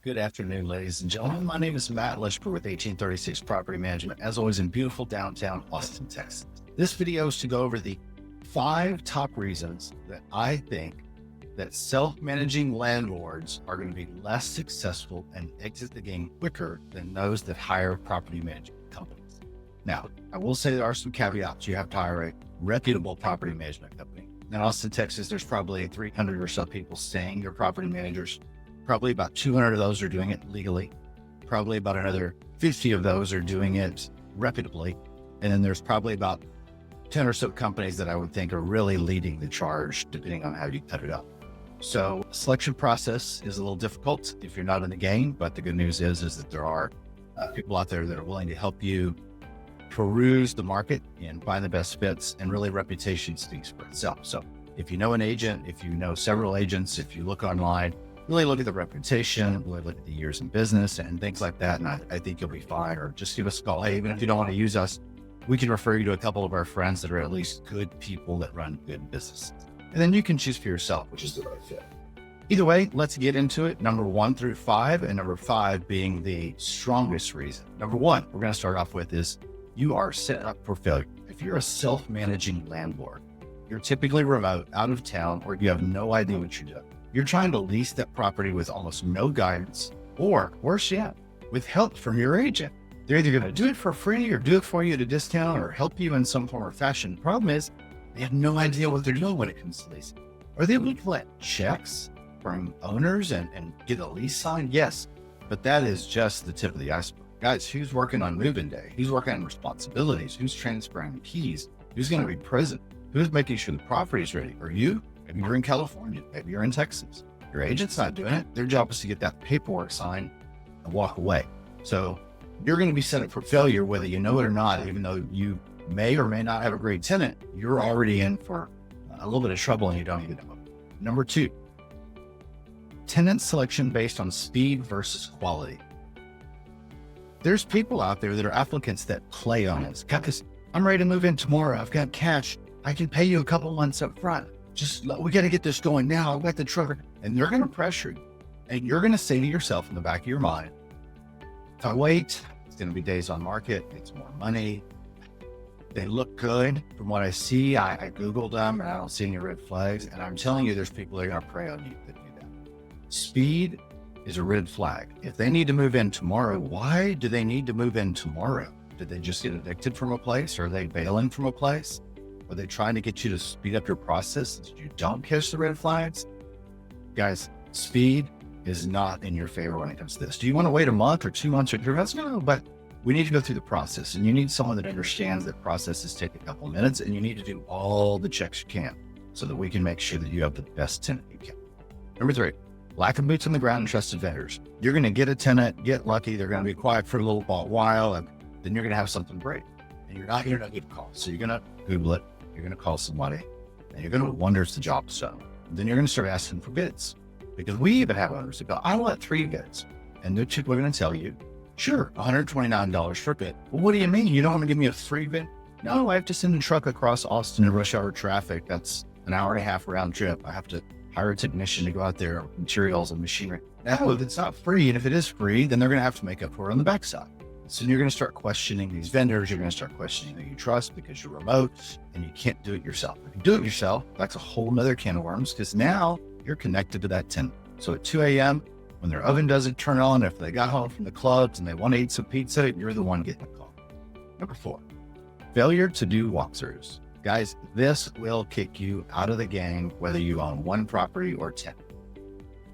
Good afternoon, ladies and gentlemen. My name is Matt Lishper with 1836 Property Management, as always in beautiful downtown Austin, Texas. This video is to go over the 5 top reasons that I think that self-managing landlords are going to be less successful and exit the game quicker than those that hire property management companies. Now, I will say there are some caveats. You have to hire a reputable property management company. In Austin, Texas, there's probably 300 or so people saying they're property managers. Probably about 200 of those are doing it legally. Probably about another 50 of those are doing it reputably. And then there's probably about 10 or so companies that I would think are really leading the charge, depending on how you cut it up. So selection process is a little difficult if you're not in the game, but the good news is that there are people out there that are willing to help you peruse the market and find the best fits, and really reputation speaks for itself. So if you know an agent, if you know several agents, if you look online, really look at the reputation, really look at the years in business and things like that. And I think you'll be fine. Or just give us a call. Hey, even if you don't want to use us, we can refer you to a couple of our friends that are at least good people that run good businesses. And then you can choose for yourself, which is the right fit. Either way, let's get into it. Number 1 through 5, and number 5 being the strongest reason. Number 1, we're going to start off with is you are set up for failure. If you're a self-managing landlord, you're typically remote, out of town, or you have no idea what you're doing. You're trying to lease that property with almost no guidance, or worse yet, with help from your agent. They're either going to do it for free or do it for you at a discount or help you in some form or fashion. The problem is they have no idea what they're doing when it comes to leasing. Are they able to collect checks from owners and get a lease signed? Yes, but that is just the tip of the iceberg. Guys, who's working on move-in day? Who's working on responsibilities? Who's transferring keys? Who's going to be present? Who's making sure the property is ready? Are you? Maybe you're in California, maybe you're in Texas. Your agent's not doing it. Their job is to get that paperwork signed and walk away. So you're going to be set up for failure, whether you know it or not. Even though you may or may not have a great tenant, you're already in for a little bit of trouble and you don't even know it. Number 2, tenant selection based on speed versus quality. There's people out there that are applicants that play on this. Guys, I'm ready to move in tomorrow. I've got cash. I can pay you a couple months up front. We got to get this going now. I've got the truck. And they're going to pressure you. And you're going to say to yourself in the back of your mind, if I wait, it's going to be days on market. It's more money. They look good from what I see. I Googled them and I don't see any red flags. And I'm telling you, there's people that are going to prey on you that do that. Speed is a red flag. If they need to move in tomorrow, why do they need to move in tomorrow? Did they just get evicted from a place? Or are they bailing from a place? Are they trying to get you to speed up your process so that you don't catch the red flags? Guys, speed is not in your favor when it comes to this. Do you want to wait a month or 2 months or 3 months? No, but we need to go through the process, and you need someone that understands that processes take a couple minutes, and you need to do all the checks you can so that we can make sure that you have the best tenant you can. Number 3, lack of boots on the ground and trusted vendors. You're going to get a tenant, get lucky. They're going to be quiet for a little while, and then you're going to have something break, and you're not going to get a call. So you're going to Google it. You're going to call somebody, and you're going to wonder if the job's done. Then you're going to start asking for bids, because we even have owners that go, I want 3 bids. And they're typically going to tell you, sure, $129 for a bid. Well, what do you mean? You don't want to give me a free bid? No, I have to send a truck across Austin in rush hour traffic. That's an hour and a half round trip. I have to hire a technician to go out there, materials and machinery. No, if it's not free, and if it is free, then they're going to have to make up for it on the backside. So you're going to start questioning these vendors. You're going to start questioning who you trust because you're remote and you can't do it yourself. If you do it yourself, that's a whole nother can of worms, because now you're connected to that tenant. So at 2 a.m., when their oven doesn't turn on, if they got home from the clubs and they want to eat some pizza, you're the one getting the call. Number 4, failure to do walkthroughs. Guys, this will kick you out of the game, whether you own 1 property or 10.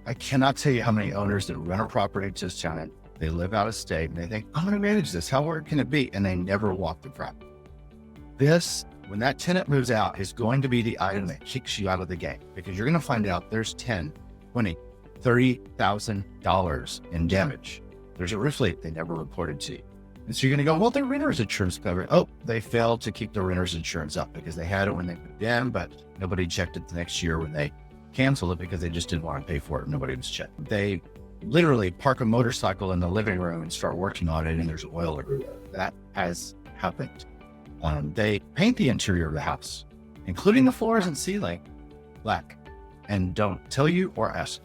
I cannot tell you how many owners that rent a property to a tenant. They live out of state and they think, I'm going to manage this. How hard can it be? And they never walk the property. This, when that tenant moves out, is going to be the item that kicks you out of the game, because you're going to find out there's $10,000, $20,000, $30,000 in damage. There's a roof leak they never reported to you. And so you're going to go, well, their renter's insurance covered. Oh, they failed to keep the renter's insurance up because they had it when they moved in, but nobody checked it the next year when they canceled it because they just didn't want to pay for it. Nobody was checking. They literally park a motorcycle in the living room and start working on it, and there's oil everywhere. That has happened. They paint the interior of the house, including the floors and ceiling, black, and don't tell you or ask.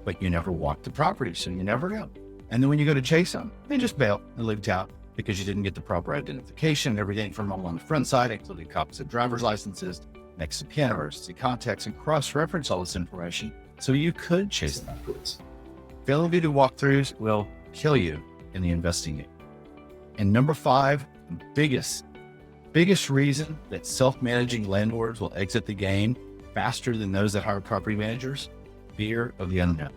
but you never walk the property, so you never know. And then when you go to chase them, they just bail and leave town because you didn't get the proper identification, everything from them on the front side, including copies of driver's licenses, Mexican emergency contacts, and cross-reference all this information so you could chase them afterwards. Failing to do walkthroughs will kill you in the investing game. And number 5, biggest reason that self-managing landlords will exit the game faster than those that hire property managers, fear of the unknown.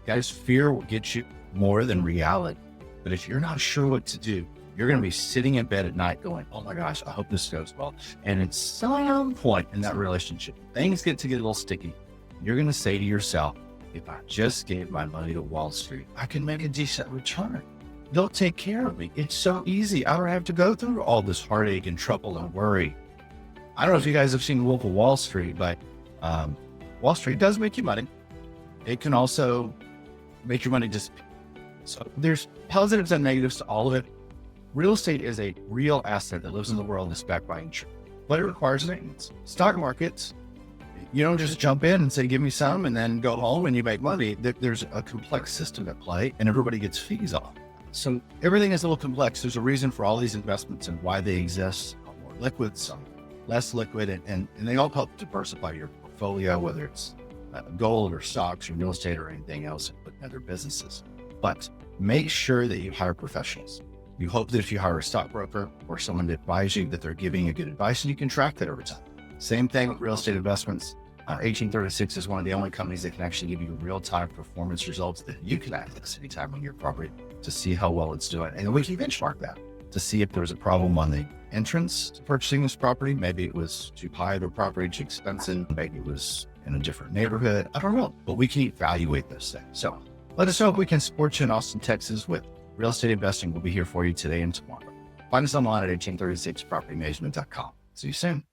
Guys, fear will get you more than reality. But if you're not sure what to do, you're going to be sitting in bed at night going, oh my gosh, I hope this goes well. And at some point in that relationship, things get a little sticky. You're going to say to yourself, if I just gave my money to Wall Street, I can make a decent return. They'll take care of me. It's so easy. I don't have to go through all this heartache and trouble and worry. I don't know if you guys have seen Wolf of Wall Street, but Wall Street does make you money. It can also make your money disappear. So there's positives and negatives to all of it. Real estate is a real asset that lives in the world that's backed by insurance, but it requires maintenance. Stock markets, you don't just jump in and say, give me some, and then go home and you make money. There's a complex system at play and everybody gets fees off. So everything is a little complex. There's a reason for all these investments and why they exist. Some more liquid, some less liquid, and they all help diversify your portfolio, whether it's gold or stocks or real estate or anything else, and other businesses. But make sure that you hire professionals. You hope that if you hire a stockbroker or someone to advise you, that they're giving you good advice and you can track that over time. Same thing with real estate investments. 1836 is one of the only companies that can actually give you real-time performance results that you can access anytime on your property to see how well it's doing. And we can benchmark that to see if there's a problem on the entrance to purchasing this property. Maybe it was too high of a property, too expensive. Maybe it was in a different neighborhood. I don't know, but we can evaluate those things. So let us know if we can support you in Austin, Texas with real estate investing. We'll be here for you today and tomorrow. Find us online at 1836propertymanagement.com. See you soon.